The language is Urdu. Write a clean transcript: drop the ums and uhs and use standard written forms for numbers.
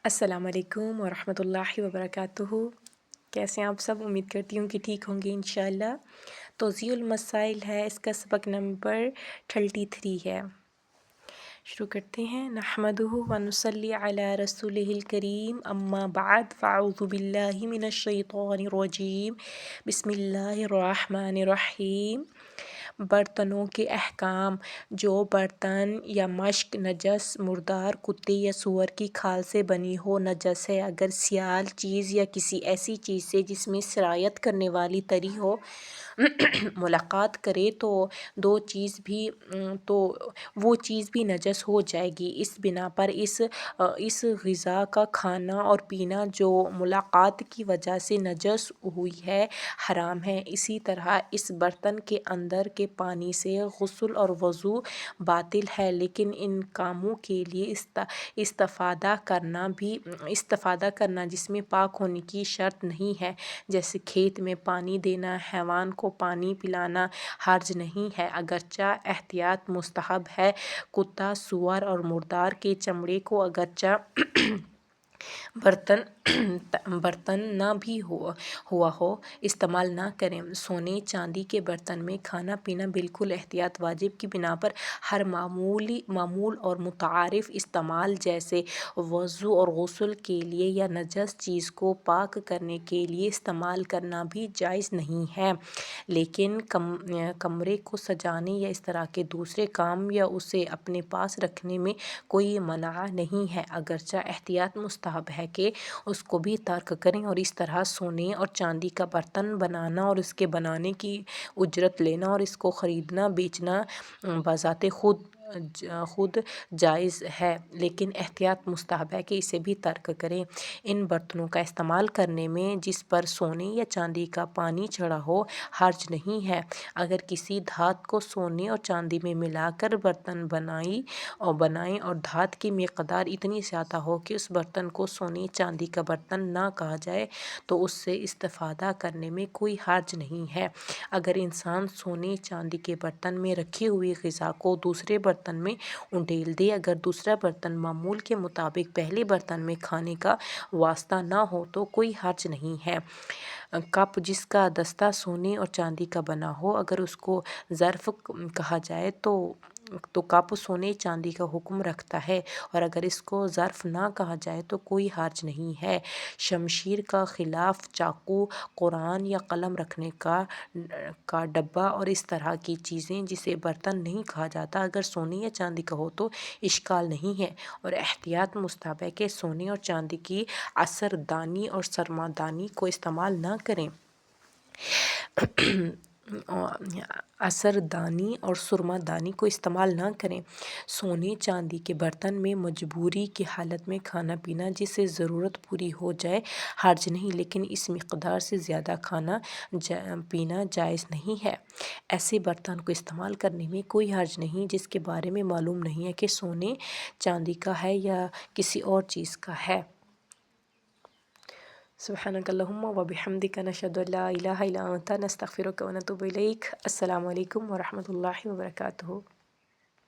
السلام علیکم ورحمۃ اللہ وبرکاتہ۔ کیسے ہیں آپ سب؟ امید کرتی ہوں کہ ٹھیک ہوں گے انشاءاللہ۔ توضیح المسائل ہے، اس کا سبق نمبر 33 ہے۔ شروع کرتے ہیں۔ نحمدہ ونصلی علی رسولہ الکریم، اما بعد فاعوذ باللہ من الشیطان الرجیم، بسم اللہ الرحمن الرحیم۔ برتنوں کے احکام۔ جو برتن یا مشق نجس، مردار، کتے یا سور کی کھال سے بنی ہو نجس ہے۔ اگر سیال چیز یا کسی ایسی چیز سے جس میں سرایت کرنے والی تری ہو ملاقات کرے تو وہ چیز بھی نجس ہو جائے گی۔ اس بنا پر اس غذا کا کھانا اور پینا جو ملاقات کی وجہ سے نجس ہوئی ہے حرام ہے۔ اسی طرح اس برتن کے اندر کے پانی سے غسل اور وضو باطل ہے، لیکن ان کاموں کے لیے استفادہ کرنا جس میں پاک ہونے کی شرط نہیں ہے، جیسے کھیت میں پانی دینا، حیوان کو پانی پلانا، حرج نہیں ہے، اگرچہ احتیاط مستحب ہے۔ کتا، سور اور مردار کے چمڑے کو اگرچہ برتن نہ بھی ہوا ہو استعمال نہ کریں۔ سونے چاندی کے برتن میں کھانا پینا بالکل احتیاط واجب کی بنا پر ہر معمول اور متعارف استعمال جیسے وضو اور غسل کے لیے یا نجس چیز کو پاک کرنے کے لیے استعمال کرنا بھی جائز نہیں ہے، لیکن کمرے کو سجانے یا اس طرح کے دوسرے کام یا اسے اپنے پاس رکھنے میں کوئی منع نہیں ہے، اگرچہ احتیاط مستحب ہے کہ اس کو بھی ترک کریں۔ اور اس طرح سونے اور چاندی کا برتن بنانا اور اس کے بنانے کی اجرت لینا اور اس کو خریدنا بیچنا بذات خود جائز ہے، لیکن احتیاط مستحب ہے کہ اسے بھی ترک کریں۔ ان برتنوں کا استعمال کرنے میں جس پر سونے یا چاندی کا پانی چڑھا ہو حرج نہیں ہے۔ اگر کسی دھات کو سونے اور چاندی میں ملا کر برتن بنائیں اور دھات کی مقدار اتنی زیادہ ہو کہ اس برتن کو سونے چاندی کا برتن نہ کہا جائے تو اس سے استفادہ کرنے میں کوئی حرج نہیں ہے۔ اگر انسان سونے چاندی کے برتن میں رکھی ہوئی غذا کو دوسرے برتن میں انڈیل دے، اگر دوسرا برتن معمول کے مطابق پہلے برتن میں کھانے کا واسطہ نہ ہو تو کوئی حرج نہیں ہے۔ کپ جس کا دستہ سونے اور چاندی کا بنا ہو، اگر اس کو ظرف کہا جائے تو کپ سونے چاندی کا حکم رکھتا ہے، اور اگر اس کو ظرف نہ کہا جائے تو کوئی حرج نہیں ہے۔ شمشیر کا خلاف چاقو، قرآن یا قلم رکھنے کا ڈبہ اور اس طرح کی چیزیں جسے برتن نہیں کہا جاتا اگر سونے یا چاندی کا ہو تو اشکال نہیں ہے، اور احتیاط مستحب ہے کہ سونے اور چاندی کی عصر دانی اور سرما دانی کو استعمال نہ کریں۔ عصر دانی اور سرما دانی کو استعمال نہ کریں۔ سونے چاندی کے برتن میں مجبوری کی حالت میں کھانا پینا جس سے ضرورت پوری ہو جائے حرج نہیں، لیکن اس مقدار سے زیادہ کھانا پینا جائز نہیں ہے۔ ایسے برتن کو استعمال کرنے میں کوئی حرج نہیں جس کے بارے میں معلوم نہیں ہے کہ سونے چاندی کا ہے یا کسی اور چیز کا ہے۔ سبحانک اللہم و بحمدک، نشہد ان لا الہ الا انت، نستغفرک و نتوب الیک۔ السلام علیکم ورحمۃ اللہ وبرکاتہ۔